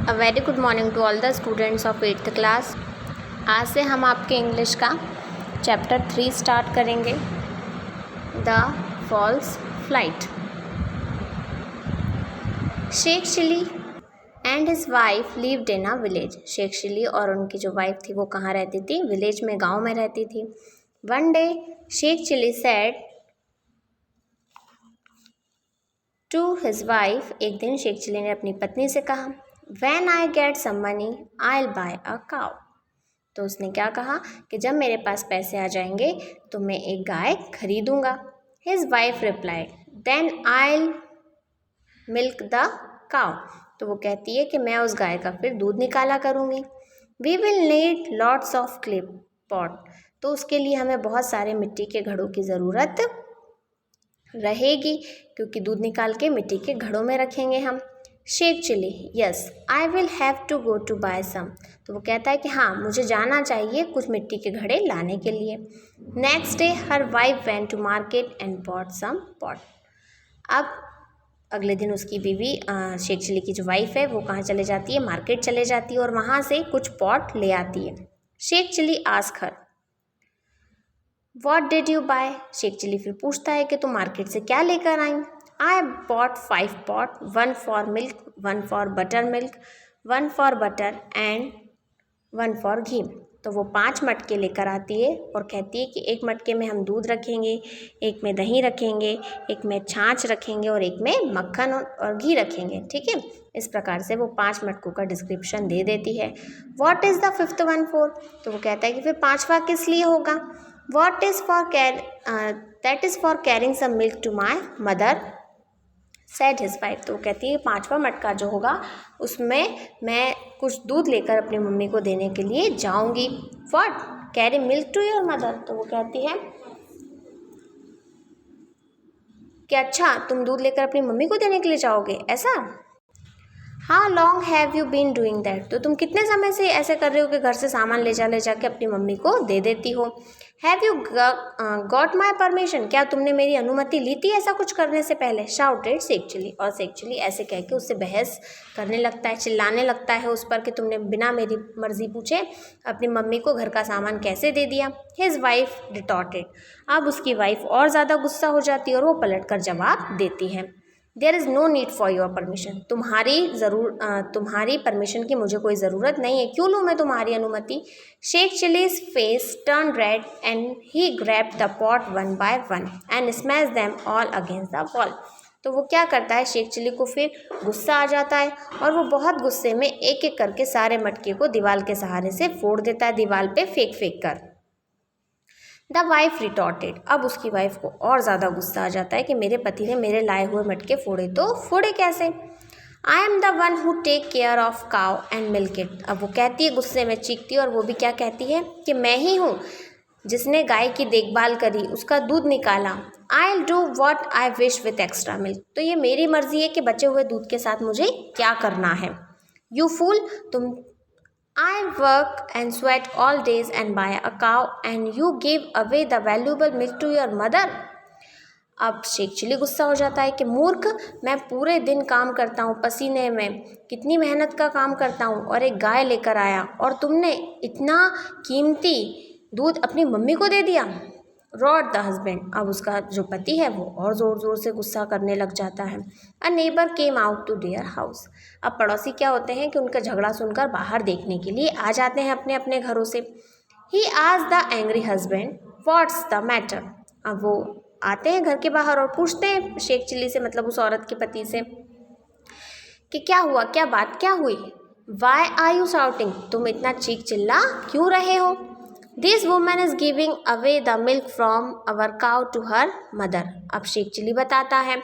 A very good morning to all the students of 8th class. आज से हम आपके इंग्लिश का चैप्टर 3 स्टार्ट करेंगे, the false flight. Sheikh Chilli and his wife lived in a village. Sheikh Chilli और उनकी जो वाइफ थी वो कहाँ रहती थी? विलेज में, गांव में रहती थी। One day Sheikh Chilli said to his wife, एक दिन शेख चिली ने अपनी पत्नी से कहा, When I get some money, I'll buy a cow। तो उसने क्या कहा कि जब मेरे पास पैसे आ जाएंगे तो मैं एक गाय खरीदूंगा। His wife replied, Then I'll milk the cow। तो वो कहती है कि मैं उस गाय का फिर दूध निकाला करूंगी। We will need lots of clay pot। तो उसके लिए हमें बहुत सारे मिट्टी के घड़ों की ज़रूरत रहेगी, क्योंकि दूध निकाल के मिट्टी के घड़ों में रखेंगे हम। Sheikh Chilli, yes I will have to go to buy some. तो वो कहता है कि हाँ, मुझे जाना चाहिए कुछ मिट्टी के घड़े लाने के लिए। Next day her wife went to market and bought some pot. अब अगले दिन उसकी बीवी शेख चिली की जो वाइफ है वो कहाँ चले जाती है? मार्केट चले जाती है और वहाँ से कुछ पॉट ले आती है। Sheikh Chilli ask her, what did you buy? Sheikh Chilli फिर पूछता है कि तुम मार्केट से क्या लेकर आई? I bought 5 pot, 1 for milk, 1 for buttermilk, 1 for butter and 1 for ghee। तो वो 5 मटके लेकर आती है और कहती है कि एक मटके में हम दूध रखेंगे, एक में दही रखेंगे, एक में छाछ रखेंगे और एक में मक्खन और घी रखेंगे। ठीक है, इस प्रकार से वो 5 मटकों का डिस्क्रिप्शन दे देती है। What is the 5th one for? तो वो कहता है कि फिर 5वां किस लिए होगा? What is for that is for carrying some milk to my mother said his wife. तो वो कहती है 5वां मटका जो होगा उसमें मैं कुछ दूध लेकर अपनी मम्मी को देने के लिए जाऊंगी। What? Carry milk to your mother. तो वो कहती है कि अच्छा, तुम दूध लेकर अपनी मम्मी को देने के लिए जाओगे, ऐसा? How long have you been doing that? तो तुम कितने समय से ऐसे कर रहे हो कि घर से सामान ले जा के अपनी मम्मी को दे देती हो। Have you got my permission? क्या तुमने मेरी अनुमति ली थी ऐसा कुछ करने से पहले? शाउटेड शेख चिली। और शेख चिली ऐसे कह के उससे बहस करने लगता है, चिल्लाने लगता है उस पर कि तुमने बिना मेरी मर्जी पूछे अपनी मम्मी को घर का सामान कैसे दे दिया। His wife retorted. अब उसकी वाइफ और ज़्यादा गुस्सा हो जाती है और वो पलट कर जवाब देती है, there is no need for your permission. तुम्हारी परमिशन की मुझे कोई ज़रूरत नहीं है, क्यों लूँ मैं तुम्हारी अनुमति? Sheikh Chilli's face turn red and he grabbed the pot one by one and smash them all against the wall. तो वो क्या करता है, शेख चिली को फिर गुस्सा आ जाता है और वो बहुत गुस्से में एक एक करके सारे मटके को दीवार के सहारे से फोड़ देता है, दीवार पे फेंक कर। The wife retorted. अब उसकी वाइफ को और ज़्यादा गुस्सा आ जाता है कि मेरे पति ने मेरे लाए हुए मटके फोड़े, तो फोड़े कैसे? I am the one who take care of cow and milk it. अब वो कहती है, गुस्से में चीखती है और वो भी क्या कहती है कि मैं ही हूँ जिसने गाय की देखभाल करी, उसका दूध निकाला। I will do what I wish with extra milk. तो ये मेरी मर्जी है कि बचे हुए दूध के साथ मुझे क्या करना है। यू फूल, तुम I work and sweat all days and buy a cow and you give away the valuable milk to your mother। अब शेख चिली गुस्सा हो जाता है कि मूर्ख, मैं पूरे दिन काम करता हूँ पसीने में, कितनी मेहनत का काम करता हूँ और एक गाय लेकर आया और तुमने इतना कीमती दूध अपनी मम्मी को दे दिया। Rod the husband. अब उसका जो पति है वो और ज़ोर ज़ोर से गुस्सा करने लग जाता है। A neighbour came out to their house. अब पड़ोसी क्या होते हैं कि उनका झगड़ा सुनकर बाहर देखने के लिए आ जाते हैं अपने अपने घरों से। He asked the angry husband, what's the matter. अब वो आते हैं घर के बाहर और पूछते हैं शेख चिली से, मतलब उस औरत के पति से, कि क्या हुआ, क्या बात क्या हुई? Why are you shouting? तुम इतना चीख चिल्ला क्यों रहे हो? This woman is giving away the milk from our cow to her mother. अब शेख चिली बताता है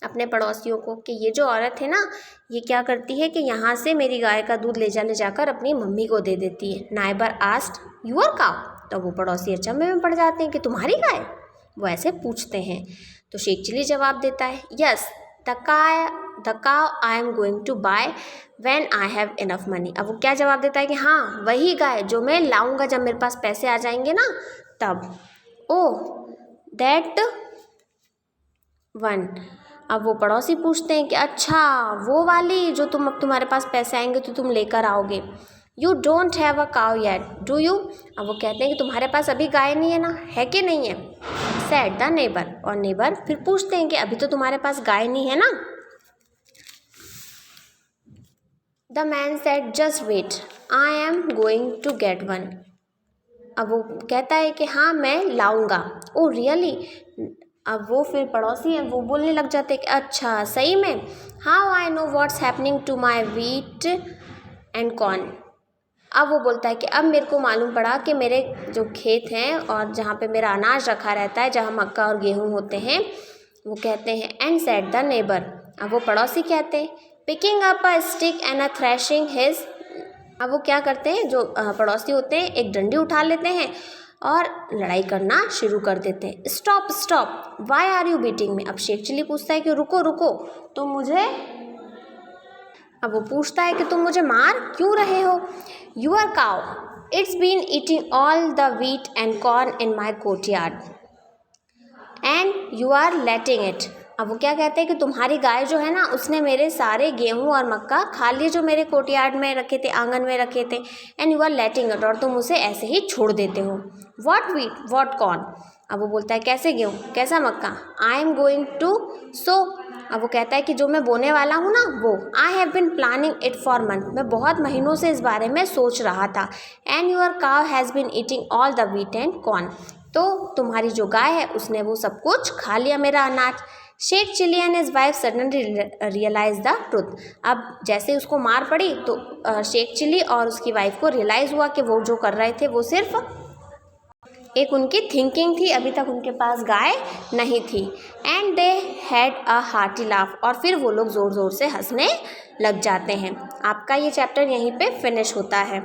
अपने पड़ोसियों को कि ये जो औरत है ना, ये क्या करती है कि यहाँ से मेरी गाय का दूध ले जाकर अपनी मम्मी को दे देती है। Neighbour asked your cow. तो वो पड़ोसी अचंभे में पड़ जाते हैं कि तुम्हारी गाय? वो ऐसे पूछते हैं। तो शेख चिली जवाब देता है, yes the cow I am going to buy when I have enough money. अब वो क्या जवाब देता है कि हाँ, वही गाय जो मैं लाऊंगा जब मेरे पास पैसे आ जाएंगे ना, तब। Oh that one. अब वो पड़ोसी पूछते हैं कि अच्छा वो वाली जो अब तुम्हारे पास पैसे आएंगे तो तुम लेकर आओगे। You don't have a cow yet do you. अब वो कहते हैं कि तुम्हारे पास अभी गाय नहीं है ना, है कि नहीं है, सेड द नेबर। और नेबर फिर पूछते हैं कि अभी तो तुम्हारे पास गाय नहीं है ना। The man said just wait I am going to get one. अब वो कहता है कि हाँ मैं लाऊंगा। Oh really. अब वो फिर पड़ोसी है वो बोलने लग जाते हैं कि अच्छा सही में, how I know what's happening to my wheat and corn. अब वो बोलता है कि अब मेरे को मालूम पड़ा कि मेरे जो खेत हैं और जहाँ पे मेरा अनाज रखा रहता है, जहाँ मक्का और गेहूँ होते हैं, वो कहते हैं एंड सेड द नेबर। अब वो पड़ोसी कहते हैं picking up a stick and a thrashing his. अब वो क्या करते हैं, जो पड़ोसी होते हैं एक डंडी उठा लेते हैं और लड़ाई करना शुरू कर देते हैं। Stop stop why are you beating me. अब शेख चिल्ली पूछता है कि रुको रुको तुम मुझे, अब वो पूछता है कि तुम मुझे मार क्यों रहे हो। Your cow it's been eating all the wheat and corn in my courtyard and you are letting it. अब वो क्या कहते हैं कि तुम्हारी गाय जो है ना उसने मेरे सारे गेहूँ और मक्का खा लिए जो मेरे कोर्टयार्ड में रखे थे, आंगन में रखे थे, and you are letting it, और तुम उसे ऐसे ही छोड़ देते हो। What wheat what corn. अब वो बोलता है कैसे गेहूँ कैसा मक्का। I am going to sow. अब वो कहता है कि जो मैं बोने वाला हूँ ना वो, I have been planning it for month, मैं बहुत महीनों से इस बारे में सोच रहा था। And your cow has been eating all the wheat and corn, तो तुम्हारी जो गाय है उसने वो सब कुछ खा लिया मेरा अनाज। Sheikh Chilli and his wife suddenly realise the truth. अब जैसे उसको मार पड़ी तो शेख चिल्ली और उसकी वाइफ को रियलाइज़ हुआ कि वो जो कर रहे थे वो सिर्फ एक उनकी थिंकिंग थी, अभी तक उनके पास गाय नहीं थी। And they had a hearty laugh, और फिर वो लोग ज़ोर ज़ोर से हंसने लग जाते हैं। आपका ये चैप्टर यहीं पे फिनिश होता है।